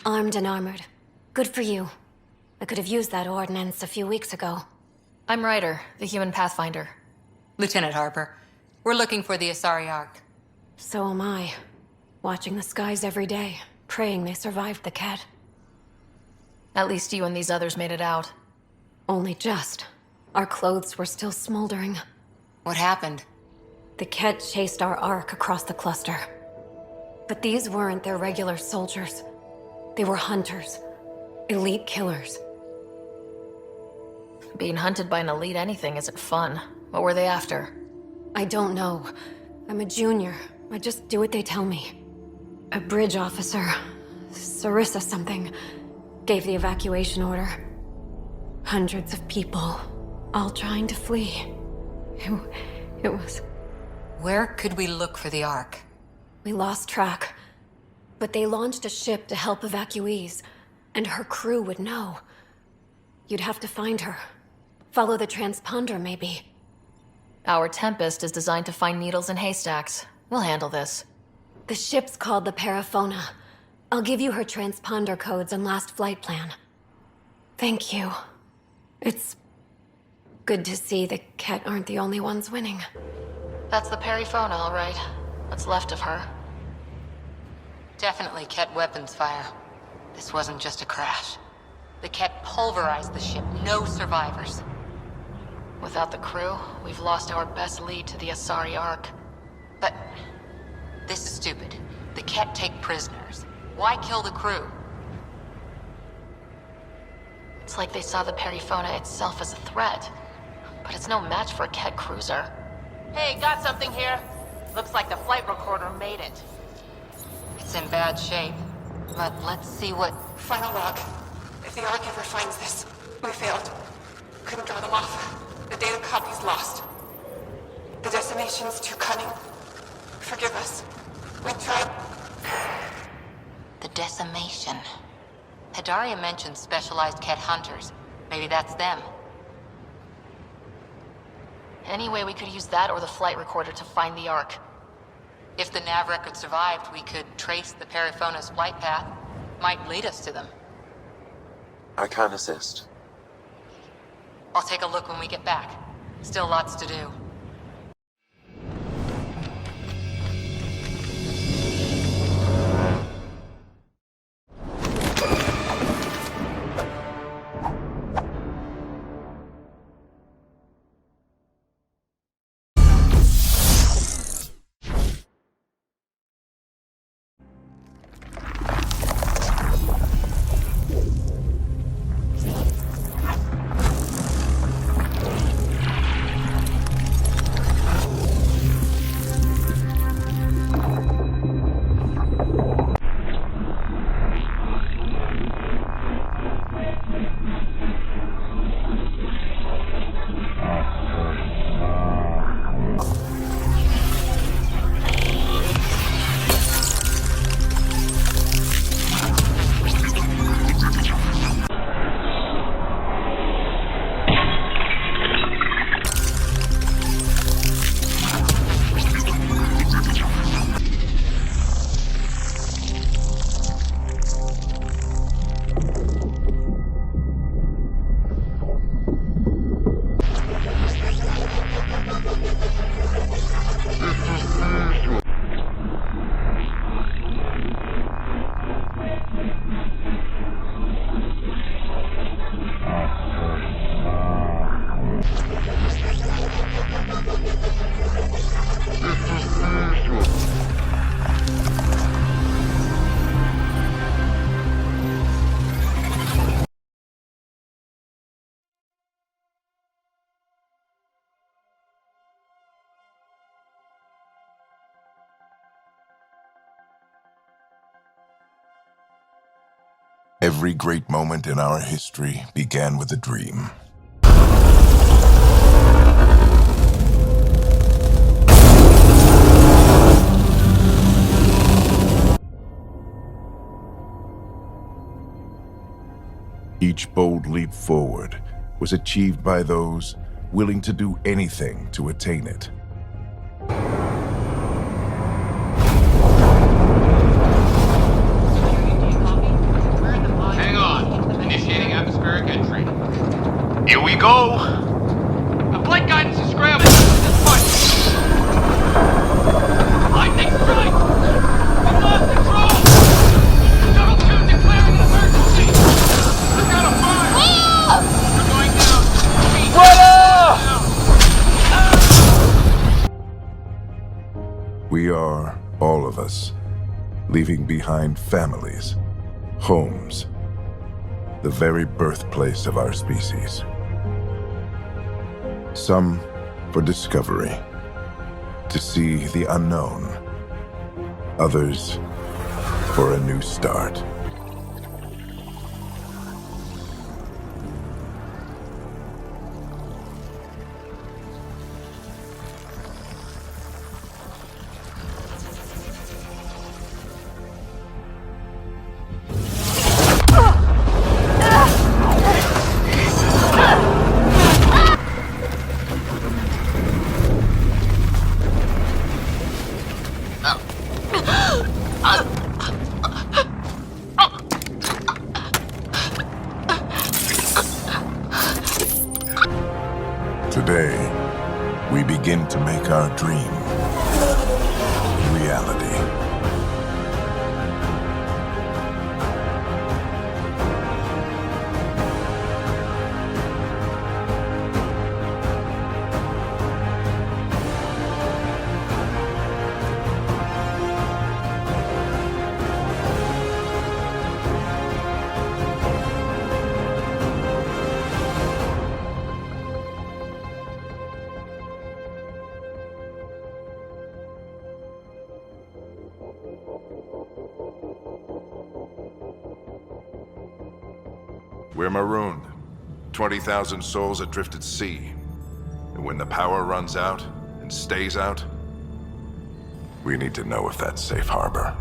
Armed and armored. Good for you. I could have used that ordnance a few weeks ago. I'm Ryder, the human pathfinder. Lieutenant Harper, we're looking for the Asari Ark. So am I. Watching the skies every day, praying they survived the Ket. At least you and these others made it out. Only just. Our clothes were still smoldering. What happened? The Ket chased our Ark across the cluster. But these weren't their regular soldiers. They were hunters. Elite killers. Being hunted by an elite anything isn't fun. What were they after? I don't know. I'm a junior. I just do what they tell me. A bridge officer, Sarissa something, gave the evacuation order. Hundreds of people, all trying to flee. It was... Where could we look for the Ark? We lost track. But they launched a ship to help evacuees, and her crew would know. You'd have to find her. Follow the transponder, maybe. Our Tempest is designed to find needles in haystacks. We'll handle this. The ship's called the Paraphona. I'll give you her transponder codes and last flight plan. Thank you. It's good to see the Ket aren't the only ones winning. That's the Periphona, all right. What's left of her? Definitely Ket weapons fire. This wasn't just a crash. The Ket pulverized the ship. No survivors. Without the crew, we've lost our best lead to the Asari Ark. But this is stupid. The Ket take prisoners. Why kill the crew? It's like they saw the Periphona itself as a threat. But it's no match for a Ket cruiser. Hey, got something here. Looks like the flight recorder made it. It's in bad shape. But let's see what... Final log. If the Ark ever finds this, we failed. Couldn't draw them off. The data copy's lost. The decimation's too cunning. Forgive us. We tried. The decimation. Hidaria mentioned specialized Ket hunters. Maybe that's them. Anyway, we could use that or the flight recorder to find the Ark. If the nav record survived, we could trace the Periphona's flight path. Might lead us to them. I can assist. I'll take a look when we get back. Still lots to do. Every great moment in our history began with a dream. Each bold leap forward was achieved by those willing to do anything to attain it. we are, all of us, leaving behind families, homes, the very birthplace of our species. Some for discovery, to see the unknown. Others for a new start. Today, we begin to make our dream reality. We're marooned. 20,000 souls adrift at sea. And when the power runs out, and stays out, we need to know if that's safe harbor.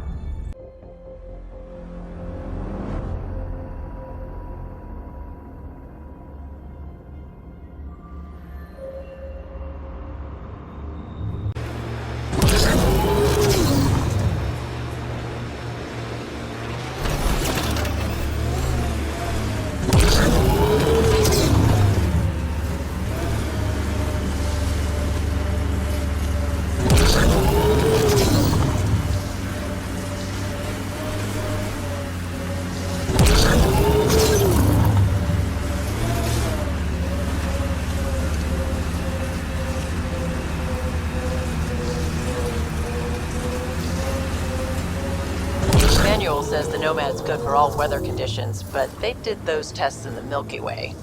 Manual says the Nomad's good for all weather conditions, but they did those tests in the Milky Way.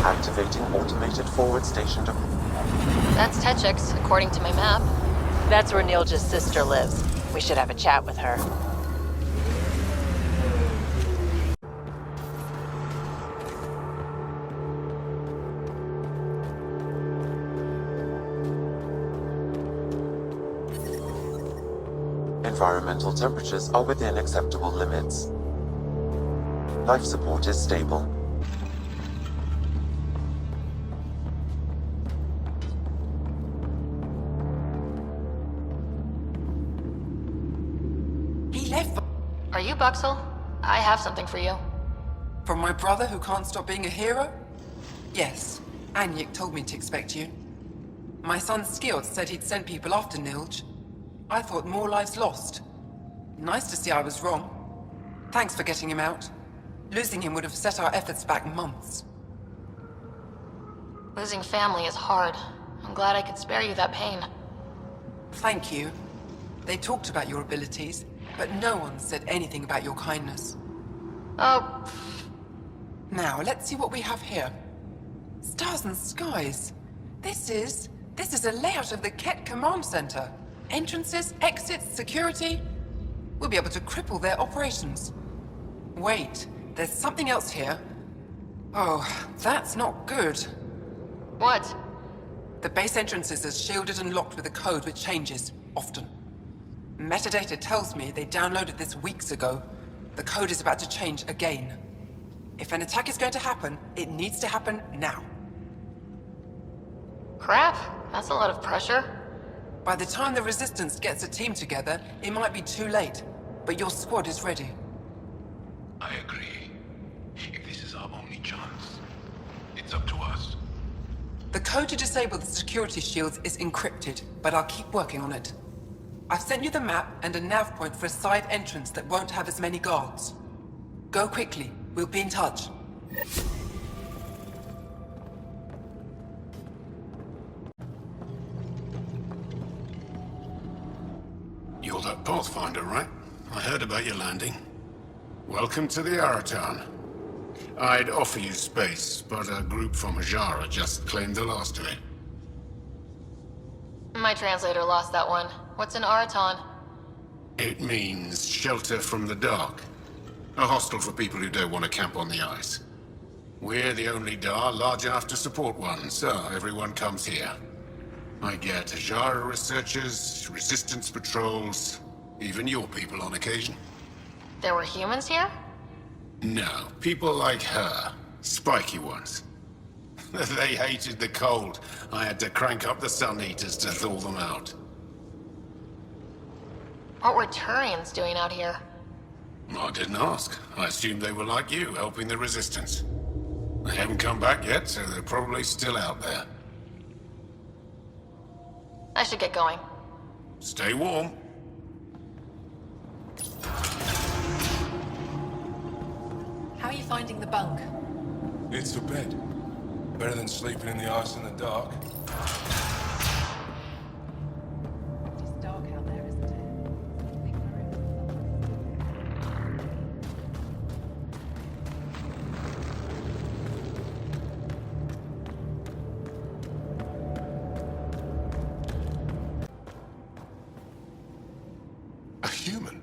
Activating automated forward station That's Techix, according to my map. That's where Neil's sister lives. We should have a chat with her. Environmental temperatures are within acceptable limits. Life support is stable. He left Are you Buxel? I have something for you. from my brother who can't stop being a hero? Yes, Anyik told me to expect you. My son Skjord said he'd send people after Nilj. I thought more lives lost. Nice to see I was wrong. Thanks for getting him out. Losing him would have set our efforts back months. Losing family is hard. I'm glad I could spare you that pain. Thank you. They talked about your abilities, but no one said anything about your kindness. Oh, Now, let's see what we have here. Stars and skies. This is a layout of the Ket Command Center. Entrances, exits, security. We'll be able to cripple their operations. Wait, there's something else here. Oh, that's not good. what? The base entrances are shielded and locked with a code which changes, often. Metadata tells me they downloaded this weeks ago. The code is about to change again. If an attack is going to happen, it needs to happen now. Crap, that's a lot of pressure. By the time the Resistance gets a team together, it might be too late. But your squad is ready. I agree. If this is our only chance, it's up to us. The code to disable the security shields is encrypted, but I'll keep working on it. I've sent you the map and a nav point for a side entrance that won't have as many guards. Go quickly. We'll be in touch. You're that Pathfinder, right? I heard about your landing. Welcome to the Araton. I'd offer you space, but a group from Hajara just claimed the last of it. My translator lost that one. What's an Araton? It means shelter from the dark. A hostel for people who don't want to camp on the ice. We're the only Dar large enough to support one, so everyone comes here. I get Hajara researchers, resistance patrols, even your people on occasion. There were humans here? No, people like her. Spiky ones. They hated the cold. I had to crank up the sun heaters to thaw them out. What were Turians doing out here? I didn't ask. I assumed they were like you, helping the resistance. They haven't come back yet, so they're probably still out there. I should get going. Stay warm. How are you finding the bunk? It's a bed. Better than sleeping in the ice in the dark. It's dark out there, isn't it? A human?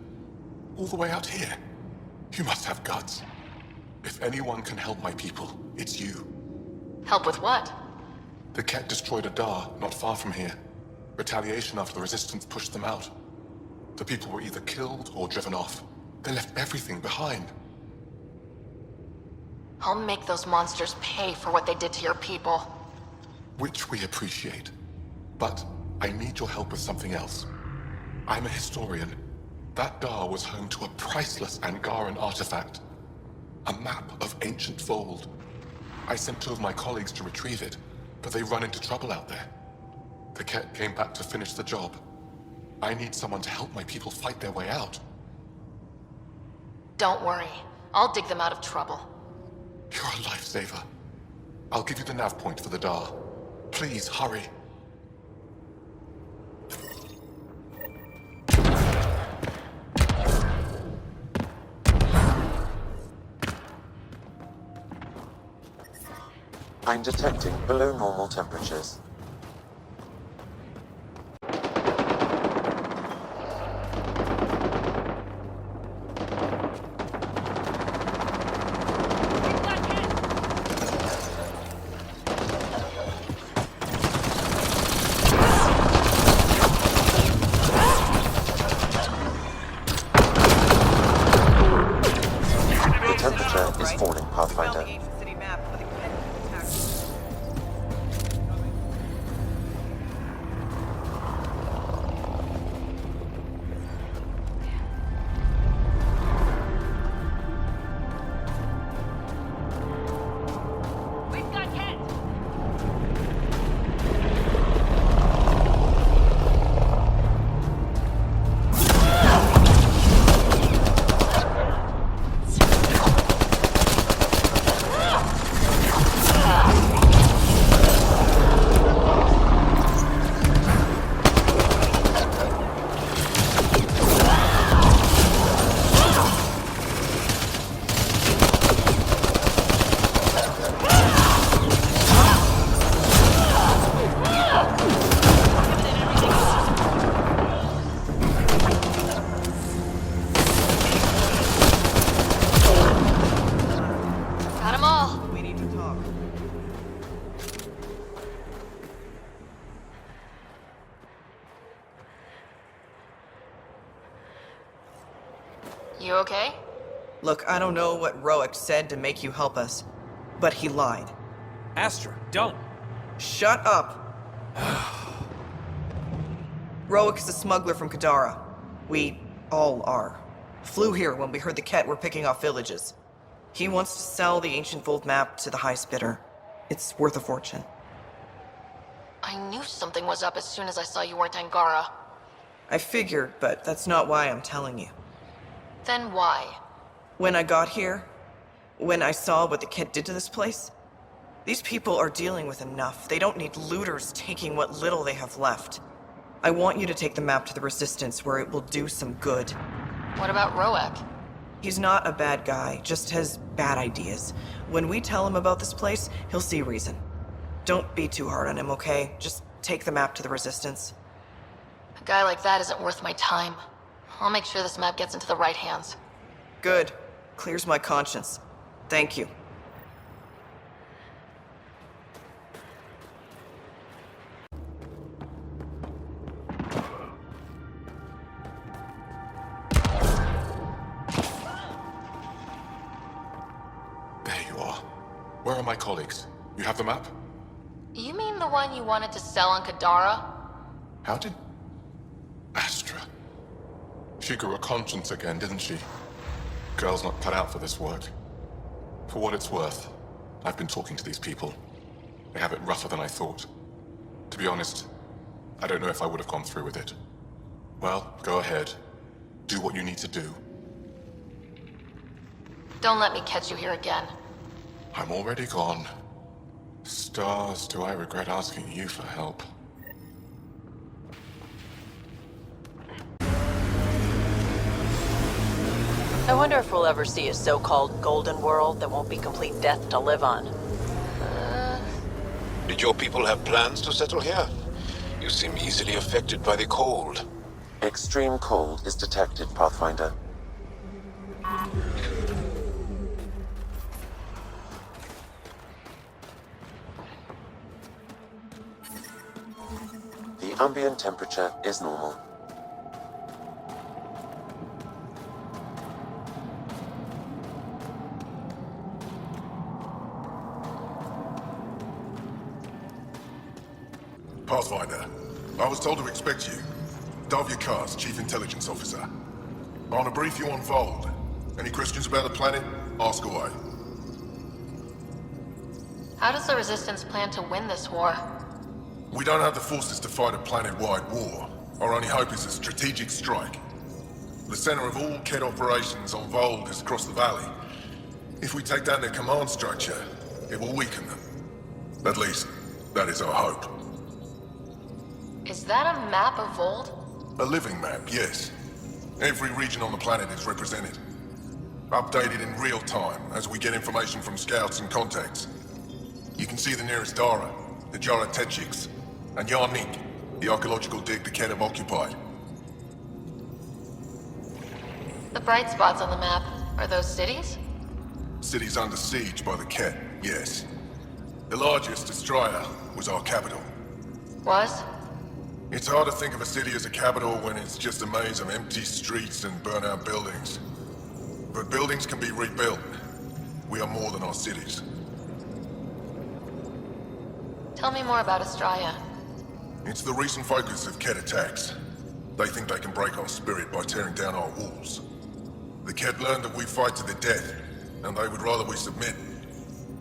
All the way out here? You must have guts. If anyone can help my people, it's you. Help with what? The Ket destroyed a Dar not far from here. Retaliation after the Resistance pushed them out. The people were either killed or driven off. They left everything behind. I'll make those monsters pay for what they did to your people. Which we appreciate. But I need your help with something else. I'm a historian. That Dar was home to a priceless Angaran artifact. A map of ancient Fold. I sent 2 of my colleagues to retrieve it, but they run into trouble out there. The Ket came back to finish the job. I need someone to help my people fight their way out. Don't worry. I'll dig them out of trouble. You're a lifesaver. I'll give you the nav point for the Dar. Please, hurry. I'm detecting below normal temperatures. The temperature is falling, Pathfinder. You okay? Look, I don't know what Roic said to make you help us, but he lied. Astra, don't! Shut up! Roic is a smuggler from Kadara. We all are. Flew here when we heard the Ket were picking off villages. He wants to sell the Ancient Fold map to the highest bidder. It's worth a fortune. I knew something was up as soon as I saw you weren't Angara. I figured, but that's not why I'm telling you. Then why? When I got here, when I saw what the kid did to this place, these people are dealing with enough. They don't need looters taking what little they have left. I want you to take the map to the Resistance where it will do some good. What about Roek? He's not a bad guy, just has bad ideas. When we tell him about this place, he'll see reason. Don't be too hard on him, okay? Just take the map to the Resistance. A guy like that isn't worth my time. I'll make sure this map gets into the right hands. Good. Clears my conscience. Thank you. There you are. Where are my colleagues? You have the map? You mean the one you wanted to sell on Kadara? How did... Astra. She grew a conscience again, didn't she? Girl's not cut out for this work. For what it's worth, I've been talking to these people. They have it rougher than I thought. To be honest, I don't know if I would have gone through with it. Well, go ahead. Do what you need to do. Don't let me catch you here again. I'm already gone. Stars, do I regret asking you for help? I wonder if we'll ever see a so-called golden world that won't be complete death to live on. Did your people have plans to settle here? You seem easily affected by the cold. Extreme cold is detected, Pathfinder. The ambient temperature is normal. Pathfinder, I was told to expect you. Davia Kars, Chief Intelligence Officer. I want to brief you on Vold. Any questions about the planet? Ask away. How does the Resistance plan to win this war? We don't have the forces to fight a planet-wide war. Our only hope is a strategic strike. The center of all KED operations on Vold is across the valley. If we take down their command structure, it will weaken them. At least, that is our hope. Is that a map of Vold? A living map, yes. Every region on the planet is represented. Updated in real time as we get information from scouts and contacts. You can see the nearest Dara, the Jara Techiks, and Yarnik, the archaeological dig the KED have occupied. The bright spots on the map, are those cities? Cities under siege by the KED, yes. The largest, Estrella, was our capital. Was? It's hard to think of a city as a capital when it's just a maze of empty streets and burnt-out buildings. But buildings can be rebuilt. We are more than our cities. Tell me more about Estrella. It's the recent focus of KED attacks. They think they can break our spirit by tearing down our walls. The KED learned that we fight to the death, and they would rather we submit.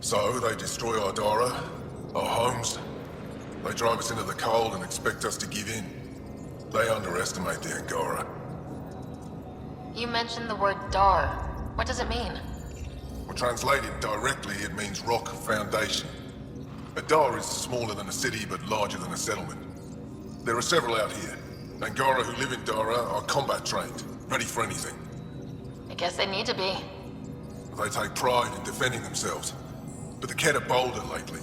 So they destroy our Dara, our homes. They drive us into the cold and expect us to give in. They underestimate the Angara. You mentioned the word Dar. What does it mean? Well, translated directly, it means rock foundation. A Dar is smaller than a city, but larger than a settlement. There are several out here. Angara who live in Dara are combat trained, ready for anything. I guess they need to be. They take pride in defending themselves. But the KED are bolder lately.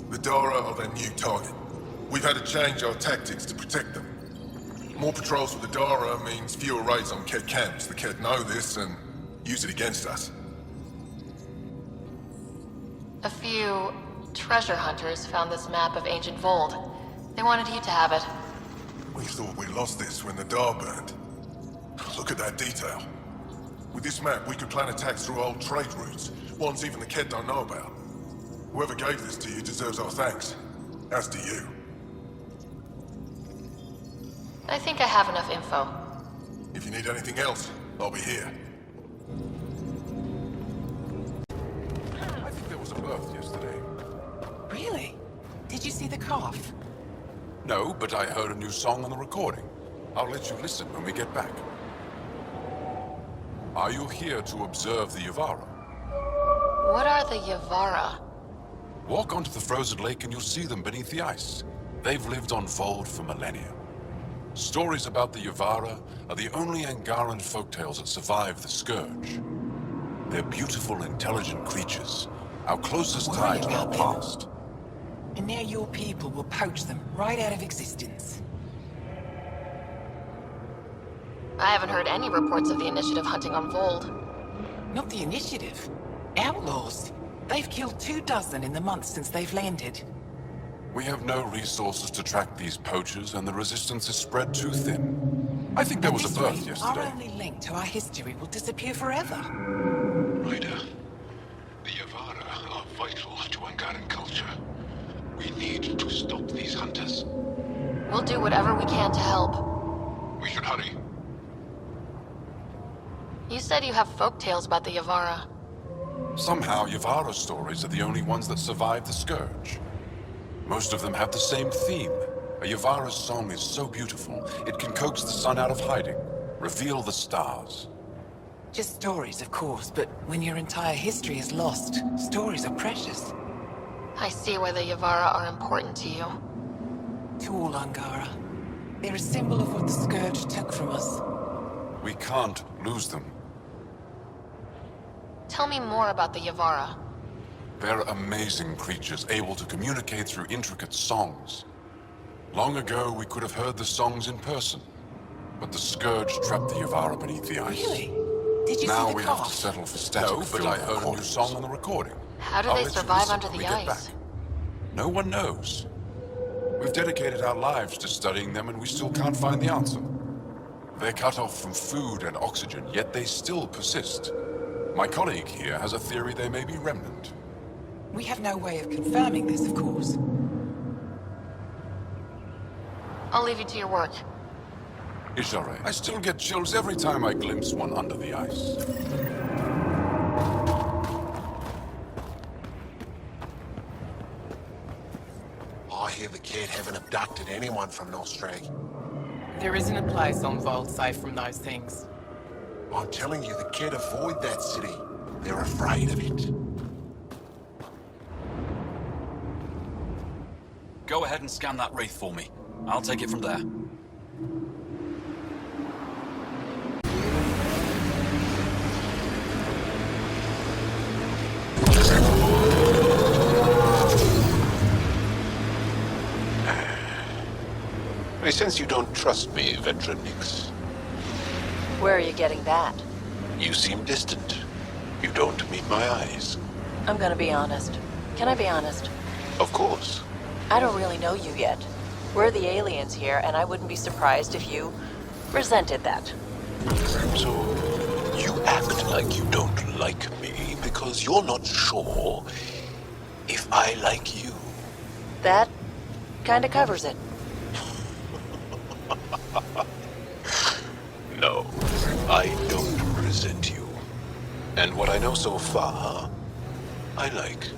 The Dara are their new target. We've had to change our tactics to protect them. More patrols for the Dara means fewer raids on KED camps. The KED know this and use it against us. A few treasure hunters found this map of ancient Vold. They wanted you to have it. We thought we lost this when the Dar burned. Look at that detail. With this map, we could plan attacks through old trade routes, ones even the KED don't know about. Whoever gave this to you deserves our thanks. As do you. I think I have enough info. If you need anything else, I'll be here. I think there was a birth yesterday. Really? Did you see the cough? No, but I heard a new song on the recording. I'll let you listen when we get back. Are you here to observe the Yavara? What are the Yavara? Walk onto the frozen lake and you'll see them beneath the ice. They've lived on Vold for millennia. Stories about the Yavara are the only Angaran folktales that survive the Scourge. They're beautiful, intelligent creatures, our closest tie to our past. And now your people will poach them right out of existence. I haven't heard any reports of the Initiative hunting on Vold. Not the Initiative. Outlaws. They've killed 24 in the months since they've landed. We have no resources to track these poachers, and the resistance is spread too thin. I think there was a birth yesterday. Our only link to our history will disappear forever. Ryder, the Yavara are vital to Angaran culture. We need to stop these hunters. We'll do whatever we can to help. We should hurry. You said you have folk tales about the Yavara. Somehow, Yavara stories are the only ones that survive the Scourge. Most of them have the same theme. A Yavara's song is so beautiful, it can coax the sun out of hiding, reveal the stars. Just stories, of course, but when your entire history is lost, stories are precious. I see why the Yavara are important to you. To all Angara. They're a symbol of what the Scourge took from us. We can't lose them. Tell me more about the Yavara. They're amazing creatures, able to communicate through intricate songs. Long ago, we could have heard the songs in person, but the Scourge trapped the Yavara beneath the ice. Really? Did you now see the we cast? have to settle for static. No, but I heard a new song on the recording. How do I'll they let you survive listen under when the we get ice? back. No one knows. We've dedicated our lives to studying them, and we still can't find the answer. They're cut off from food and oxygen, yet they still persist. My colleague here has a theory they may be remnant. We have no way of confirming this, of course. I'll leave you to your work. Ishare, I still get chills every time I glimpse one under the ice. I hear the kid haven't abducted anyone from Nostrag. There isn't a place on Vold safe from those things. I'm telling you, the kid avoid that city. They're afraid of it. Go ahead and scan that wraith for me. I'll take it from there. I sense you don't trust me, Veteran Nix. Where are you getting that? You seem distant. You don't meet my eyes. I'm gonna be honest. Can I be honest? Of course. I don't really know you yet. We're the aliens here, and I wouldn't be surprised if you resented that. So, you act like you don't like me because you're not sure if I like you. That kinda covers it. No, I don't resent you. And what I know so far, I like.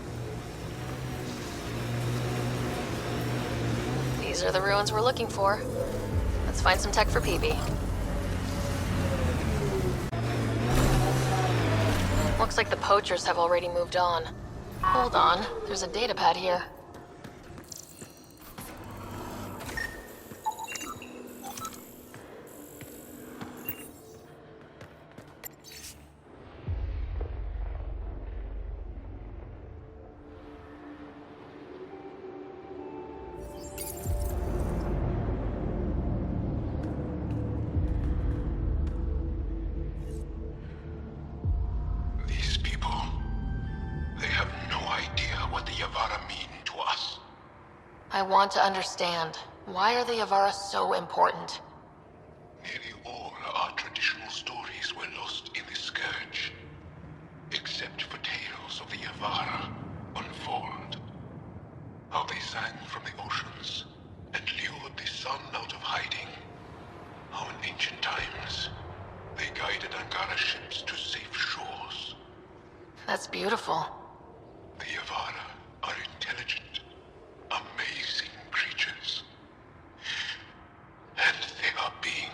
These are the ruins we're looking for. Let's find some tech for PB. Looks like the poachers have already moved on. Hold on, there's a datapad here. These people, they have no idea what the Yavara mean to us. I want to understand. Why are the Yavara so important? Nearly all our traditional stories were lost in the Scourge, except for tales of the Yavara unfold. How they sang from the oceans and lured the sun out of hiding. How in ancient times, they guided Angara ships to safe shores. That's beautiful. The Yavara are intelligent, amazing creatures. And they are being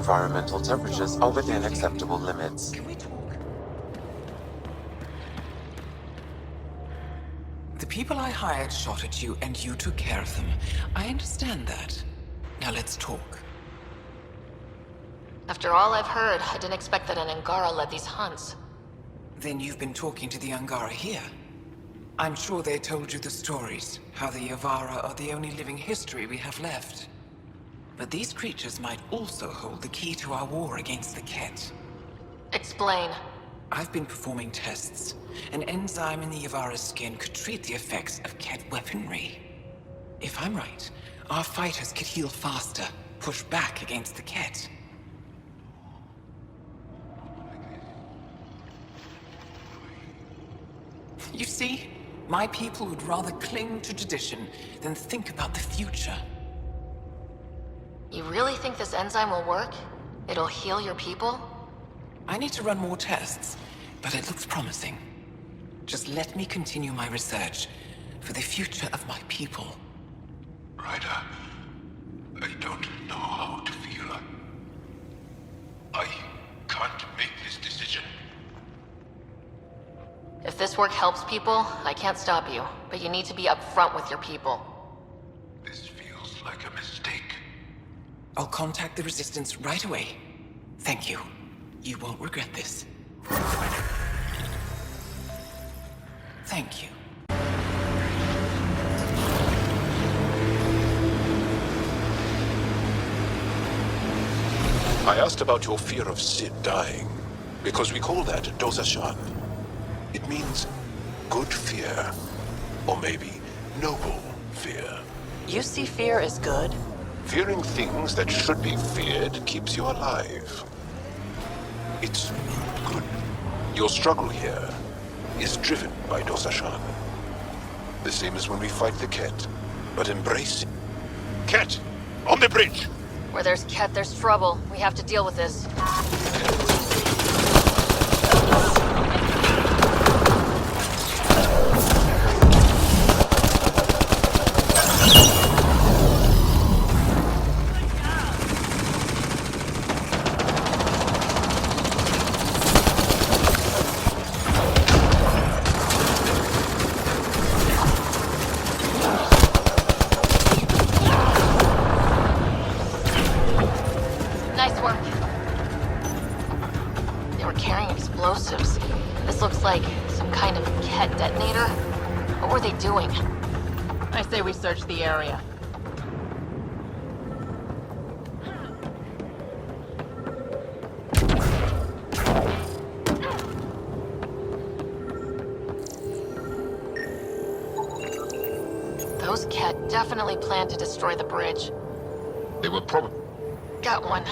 environmental temperatures are within acceptable limits. Can we talk? The people I hired shot at you, and you took care of them. I understand that. Now let's talk. After all I've heard, I didn't expect that an Angara led these hunts. Then you've been talking to the Angara here. I'm sure they told you the stories, how the Yavara are the only living history we have left. But these creatures might also hold the key to our war against the Ket. Explain. I've been performing tests. An enzyme in the Yavara's skin could treat the effects of Ket weaponry. If I'm right, our fighters could heal faster, push back against the Ket. You see, my people would rather cling to tradition than think about the future. You really think this enzyme will work? It'll heal your people? I need to run more tests, but it looks promising. Just let me continue my research for the future of my people. Ryder, I don't know how to feel. I can't make this decision. If this work helps people, I can't stop you. But you need to be upfront with your people. This feels like a mistake. I'll contact the Resistance right away. Thank you. You won't regret this. Thank you. I asked about your fear of Sid dying, because we call that Dosashan. It means good fear, or maybe noble fear. You see fear as good? Fearing things that should be feared keeps you alive. It's good. Your struggle here is driven by Dosashan. The same as when we fight the Ket, but embrace it. Ket! On the bridge! Where there's Ket, there's trouble. We have to deal with this. Nice work. They were carrying explosives. This looks like some kind of Ket detonator. What were they doing? I say we search the area. Those Ket definitely planned to destroy the bridge. They were probably... Got one.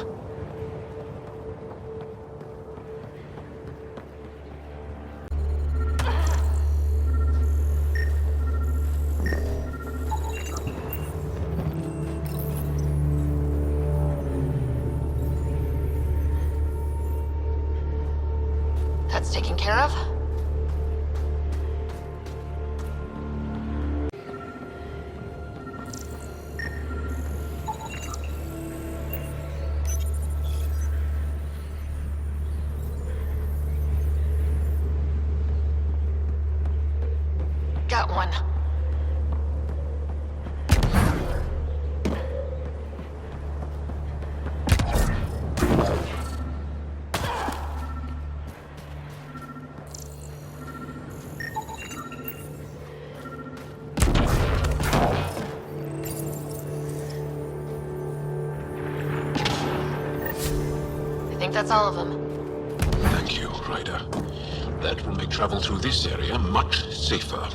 That's taken care of? Got one. I think that's all of them. Thank you, Ryder. That will make travel through this area much safer.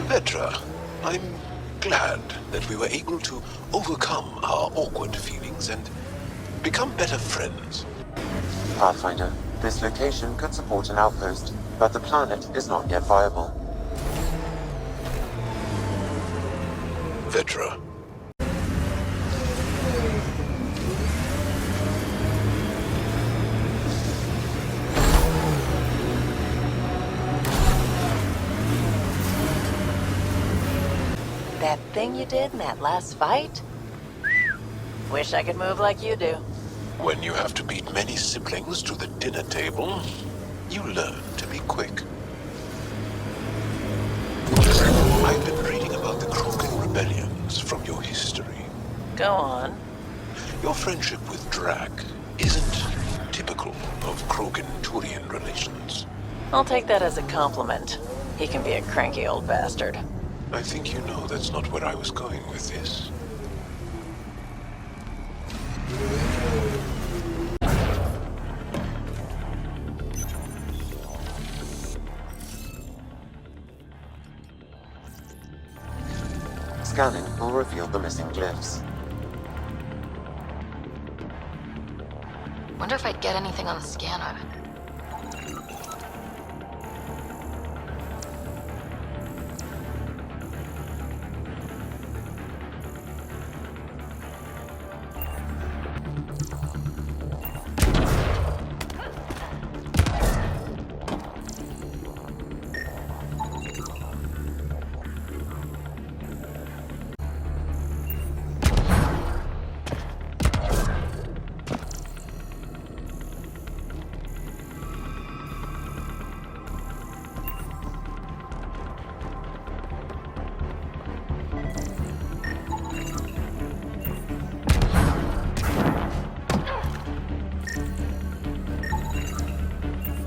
Petra, I'm glad that we were able to overcome our awkward feelings and become better friends. Pathfinder, this location could support an outpost, but the planet is not yet viable. Vetra. That thing you did in that last fight? Wish I could move like you do. When you have to beat many siblings to the dinner table, you learn to be quick. I've been reading about the Krogan rebellions from your history. Go on. Your friendship with Drac isn't typical of Krogan-Turian relations. I'll take that as a compliment. He can be a cranky old bastard. I think you know that's not where I was going with this. Scanning will reveal the missing glyphs. Wonder if I'd get anything on the scanner.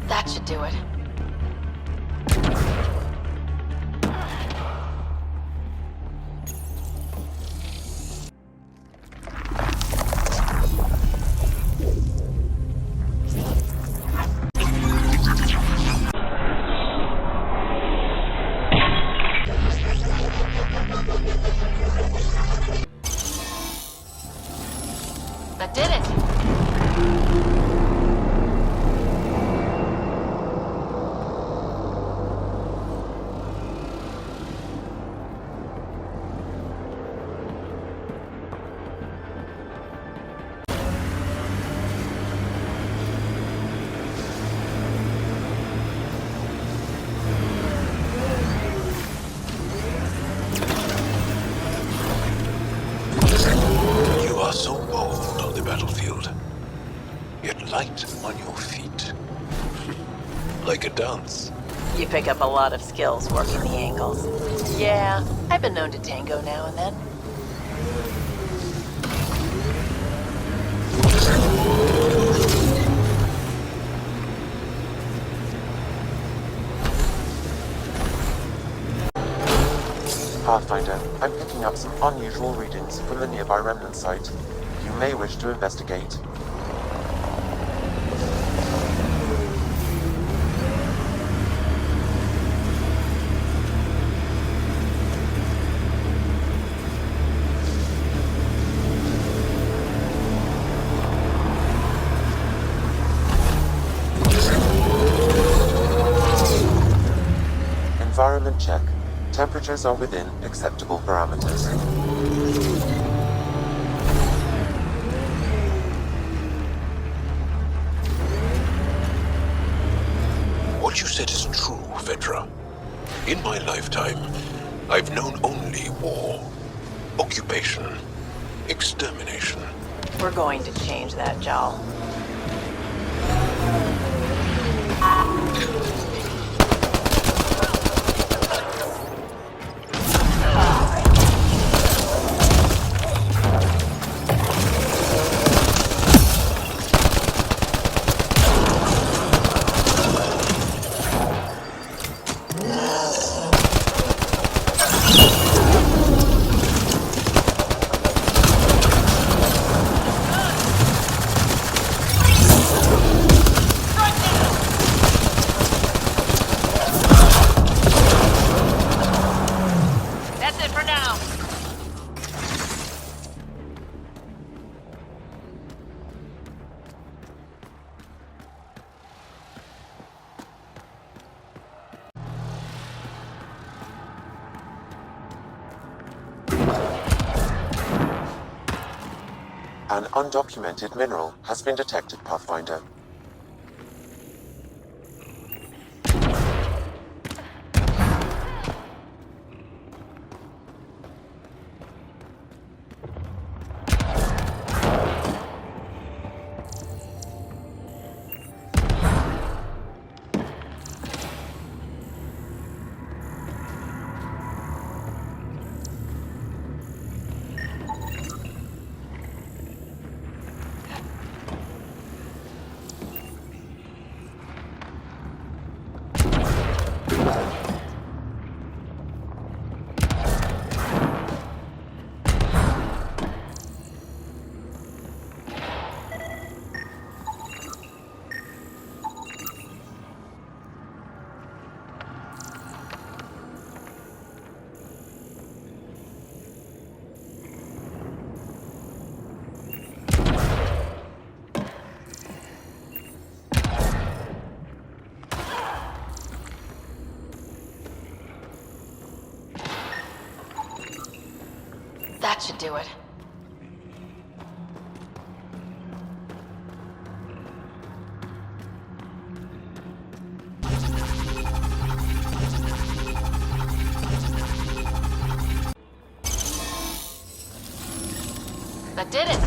That should do it. That did it! You are so bold on the battlefield, yet light on your feet. Like a dance. You pick up a lot of skills working the angles. Yeah, I've been known to tango now and then. Pathfinder, I'm picking up some unusual readings from the nearby remnant site. You may wish to investigate. Environment check. Temperatures are within acceptable parameters. What you said is true, Vedra. In my lifetime, I've known only war, occupation, extermination. We're going to change that, Jal. An undocumented mineral has been detected, Pathfinder. should do it. That did it!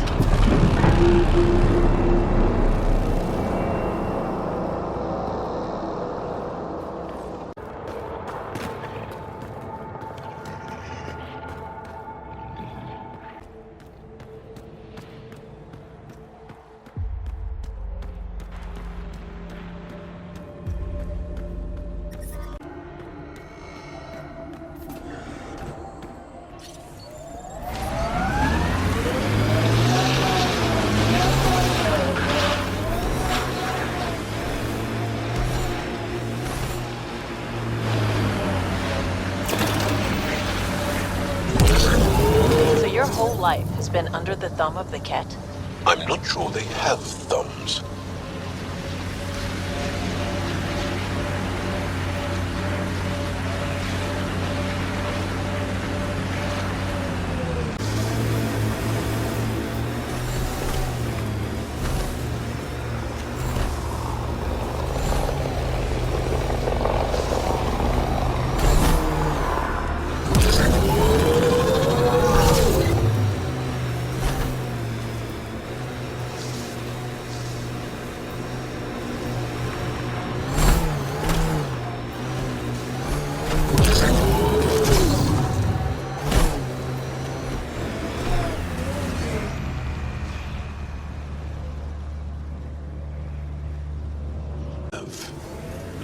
Your whole life has been under the thumb of the Ket? I'm not sure they have thumbs.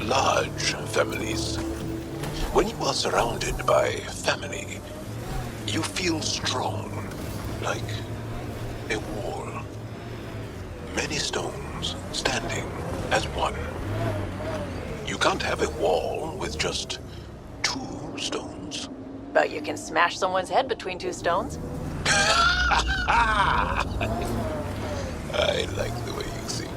Large families. When you are surrounded by family, you feel strong, like a wall. Many stones standing as one. You can't have a wall with just 2 stones. But you can smash someone's head between 2 stones? I like the way you think.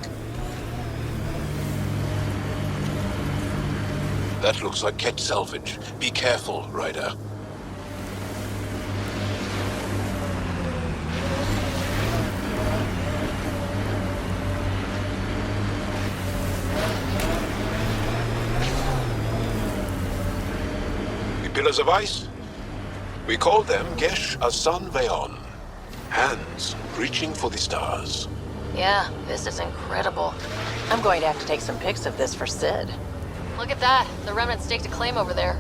That looks like Ket salvage. Be careful, Ryder. The pillars of ice? We call them Gesh Asan Veon. Hands reaching for the stars. Yeah, this is incredible. I'm going to have to take some pics of this for Sid. Look at that. The Remnant staked a claim over there.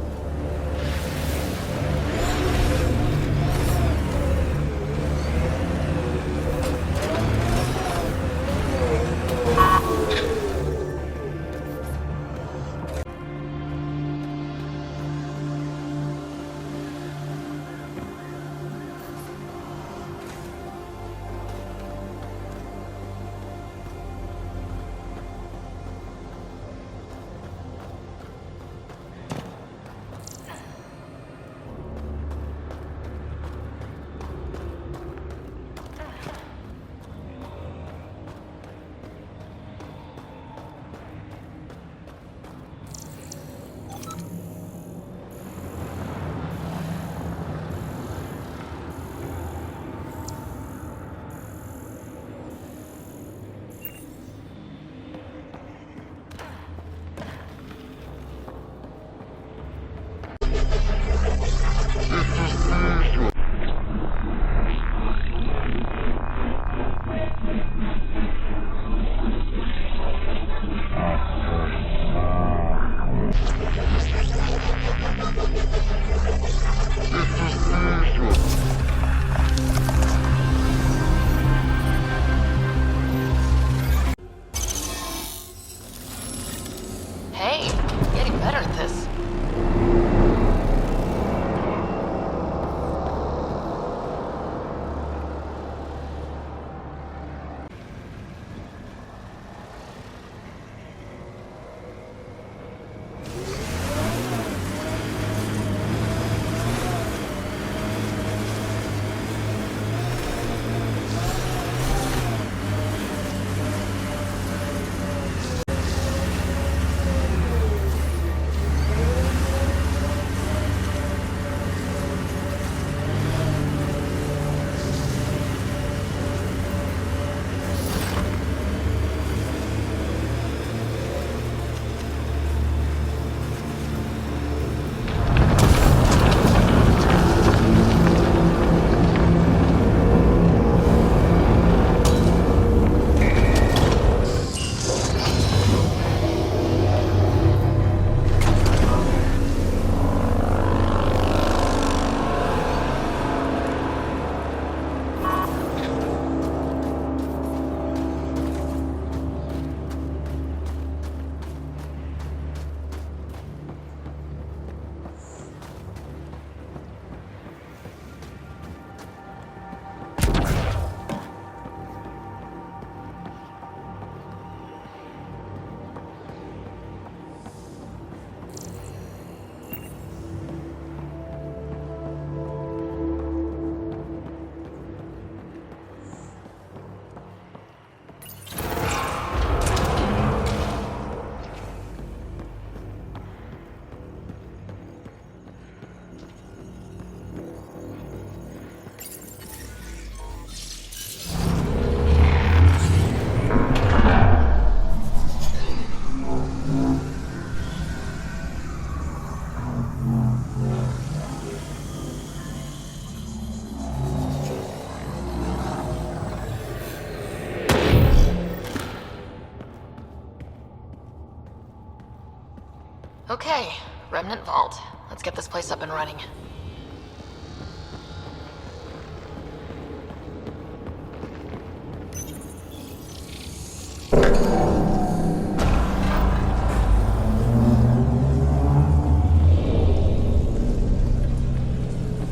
Okay, Remnant Vault. Let's get this place up and running.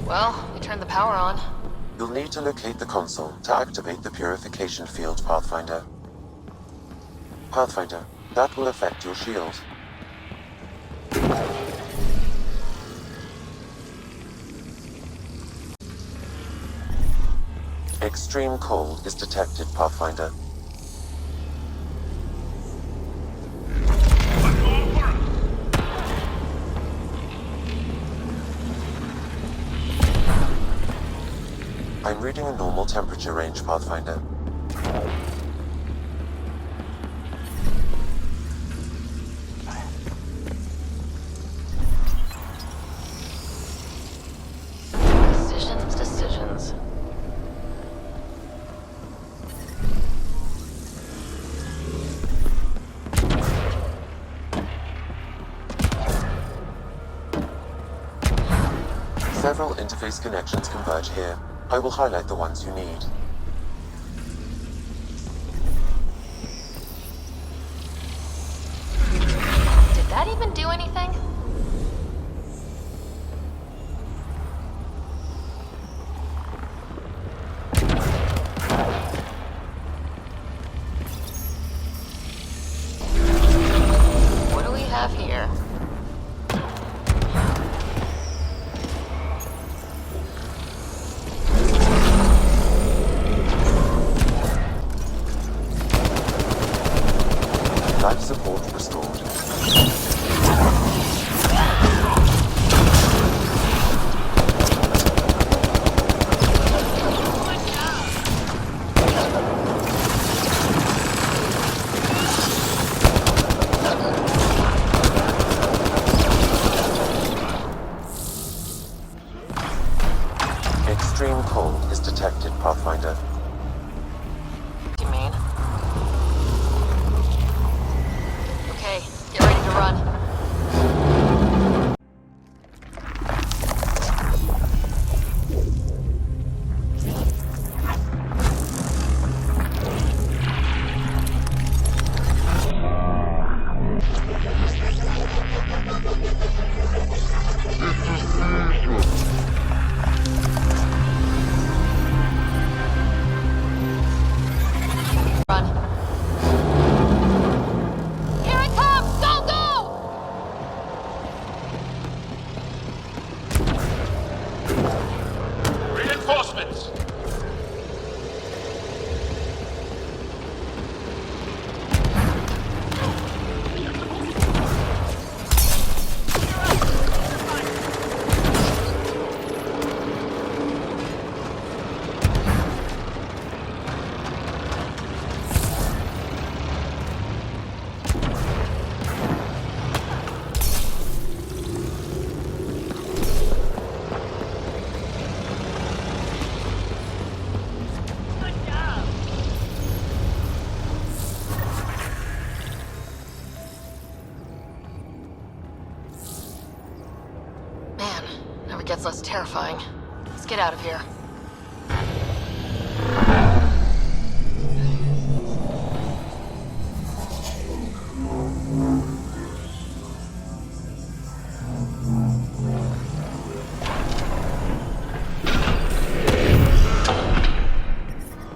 Well, we turned the power on. You'll need to locate the console to activate the purification field, Pathfinder. Pathfinder, that will affect your shield. Extreme cold is detected, Pathfinder. I'm reading a normal temperature range, Pathfinder. Decisions. Several interface connections converge here. I will highlight the ones you need. Did that even do anything? What do we have here? Life support restored. Extreme cold is detected, Pathfinder. You mean? Okay, get ready to run. Here it comes! Go, go! Reinforcements! Man, never gets less terrifying. Let's get out of here.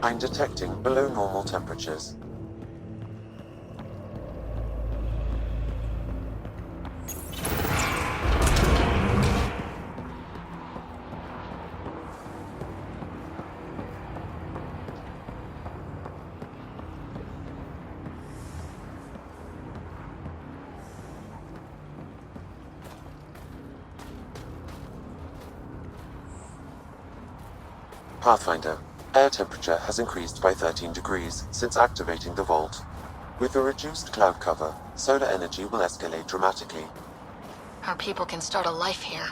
I'm detecting below normal temperatures. Pathfinder, air temperature has increased by 13 degrees since activating the vault. With the reduced cloud cover, solar energy will escalate dramatically. Our people can start a life here.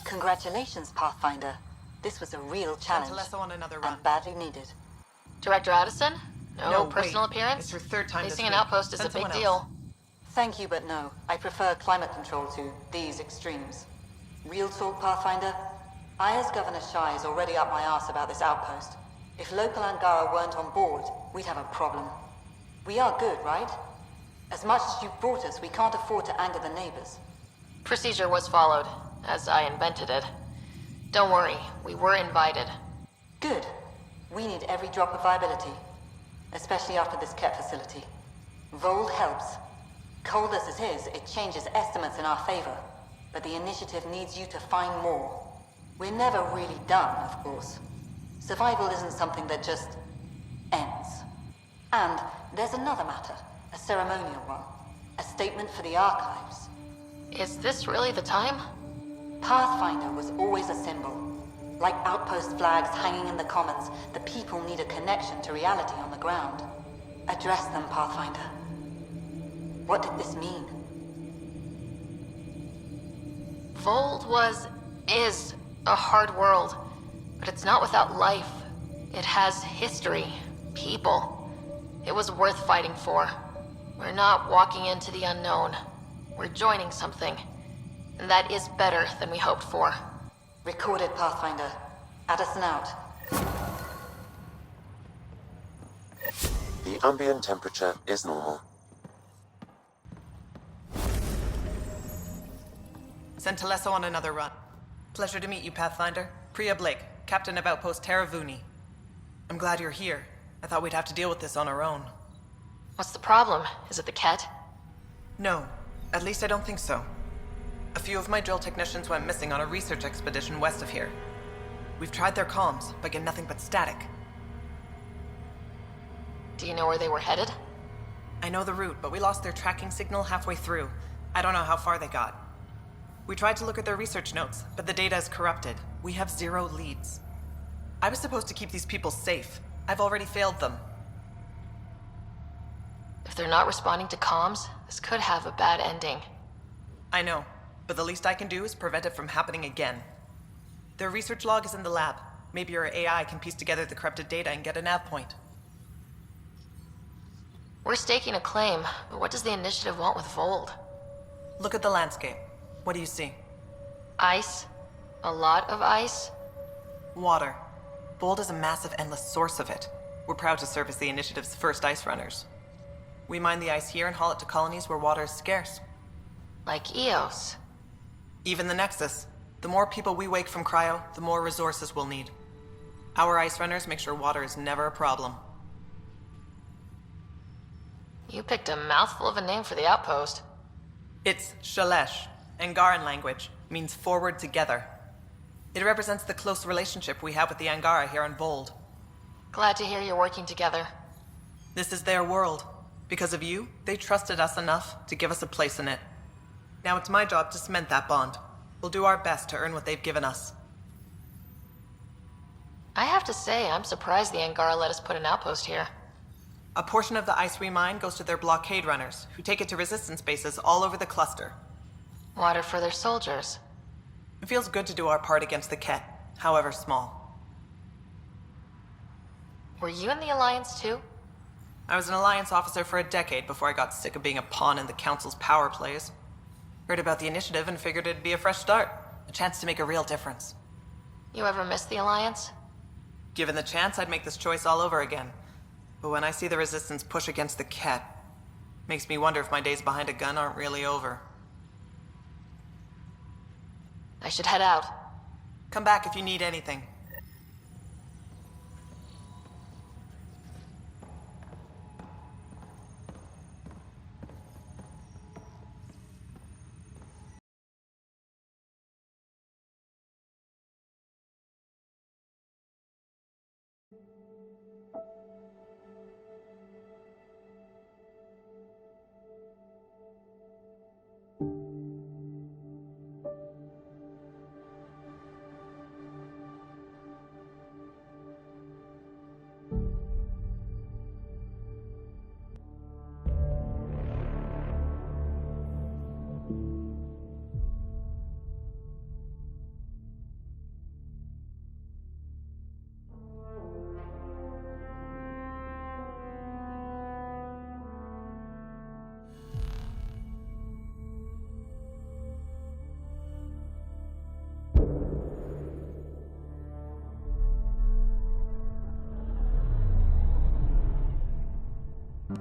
Congratulations, Pathfinder. This was a real challenge. Santalesso on another run. And badly needed. Director Addison? No personal wait. appearance? It's her third time Placing this an week. outpost is Send a big someone deal. else. Thank you, but no. I prefer climate control to these extremes. Real talk, Pathfinder? I, as Governor Shai, is already up my arse about this outpost. If local Angara weren't on board, we'd have a problem. We are good, right? As much as you've brought us, we can't afford to anger the neighbors. Procedure was followed, as I invented it. Don't worry, we were invited. Good. We need every drop of viability. Especially after this Ket facility. Vold helps. Cold as it is, it changes estimates in our favor. But the initiative needs you to find more. We're never really done, of course. Survival isn't something that just ends. And there's another matter. A ceremonial one. A statement for the archives. Is this really the time? Pathfinder was always a symbol. Like outpost flags hanging in the commons, the people need a connection to reality on the ground. Address them, Pathfinder. What did this mean? Vold is a hard world, but it's not without life. It has history, people. It was worth fighting for. We're not walking into the unknown. We're joining something. And that is better than we hoped for. Recorded, Pathfinder. Addison out. The ambient temperature is normal. Santalesso on another run. Pleasure to meet you, Pathfinder. Priya Blake, Captain of Outpost Taravuni. I'm glad you're here. I thought we'd have to deal with this on our own. What's the problem? Is it the Ket? No. At least I don't think so. A few of my drill technicians went missing on a research expedition west of here. We've tried their comms, but get nothing but static. Do you know where they were headed? I know the route, but we lost their tracking signal halfway through. I don't know how far they got. We tried to look at their research notes, but the data is corrupted. We have 0 leads. I was supposed to keep these people safe. I've already failed them. If they're not responding to comms, this could have a bad ending. I know, but the least I can do is prevent it from happening again. Their research log is in the lab. Maybe your AI can piece together the corrupted data and get a nav point. We're staking a claim, but what does the initiative want with Vold? Look at the landscape. What do you see? Ice. A lot of ice. Water. Vold is a massive, endless source of it. We're proud to serve as the initiative's first ice runners. We mine the ice here and haul it to colonies where water is scarce. Like Eos. Even the Nexus. The more people we wake from cryo, the more resources we'll need. Our ice runners make sure water is never a problem. You picked a mouthful of a name for the outpost. It's Shalesh. Angaran language means forward together. It represents the close relationship we have with the Angara here on Vold. Glad to hear you're working together. This is their world. Because of you, they trusted us enough to give us a place in it. Now it's my job to cement that bond. We'll do our best to earn what they've given us. I have to say, I'm surprised the Angara let us put an outpost here. A portion of the ice we mine goes to their blockade runners, who take it to resistance bases all over the cluster. Water for their soldiers. It feels good to do our part against the Ket, however small. Were you in the Alliance too? I was an Alliance officer for a decade before I got sick of being a pawn in the Council's power plays. Heard about the initiative and figured it'd be a fresh start. A chance to make a real difference. You ever miss the Alliance? Given the chance, I'd make this choice all over again. But when I see the Resistance push against the Ket, makes me wonder if my days behind a gun aren't really over. I should head out. Come back if you need anything.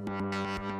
Huh?